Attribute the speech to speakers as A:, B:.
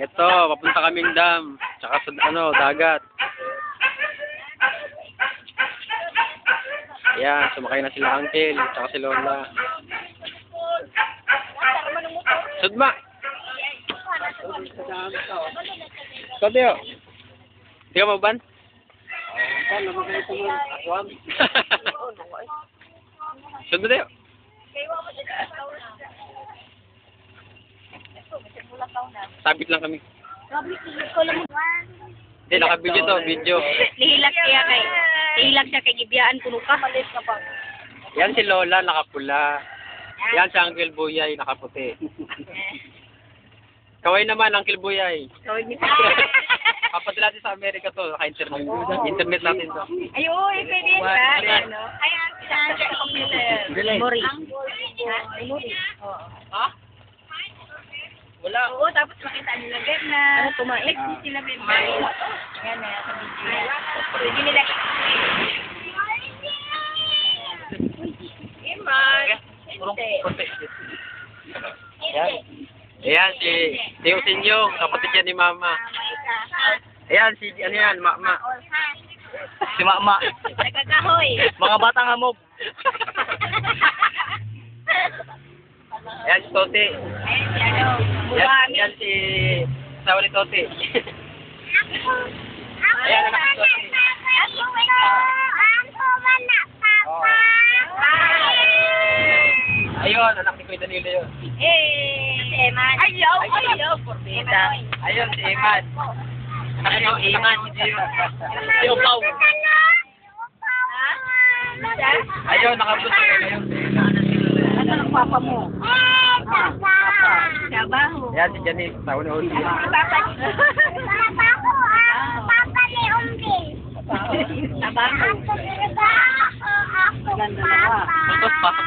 A: Ito, papunta kaming dam. Tsaka sa, dagat. Ayan, sumakay na sila Uncle. Tsaka si Lola. Sudma! Kodyo! Hindi ka maban? Sudma tayo. Sabit lang kami. Hindi, naka-video to, video.
B: Nihilak siya kay gibiyaan kuno ka.
A: Yan si Lola, nakapula. Yan si Uncle Buyay, nakaputi. Kaway naman, Uncle Buyay.
B: Kaway ni
A: Kapatid natin sa Amerika to, naka-internet. Internet natin to.
B: Ay, oy, pwede yan ka. Ano? Ay, sa computer. Memory. Memory. Oo.
A: Ha? Wala.
B: Oo, tapos makita nila na. Ano, tumaik sila memory. Yan na, sa video. Pwede nila. Iman.
A: Yan. Ayan, si Teo Sinyong, kapatid yan ni Mama. Ayan, si, ano yan, Mama. Si Mama.
B: Nagkakahoy.
A: Mga batang hamog. Ayan, si Tote. Yan si Sawa ni Tote. Ayan, anak si Tote. Ayun, anak ni Kuya Danilo yun.
B: Eman. Ayaw. Portita.
A: Ayun, si Eman. Anak ni Eman. Si Upaw. Ayun, nakabot yun. Ayun, si Eman.
B: Ano ang papa mo? Trabaho.
A: Ayan, si Janice. Taon na ulit.
B: Papa ni Umbi. Trabaho.
A: Tapos, pasok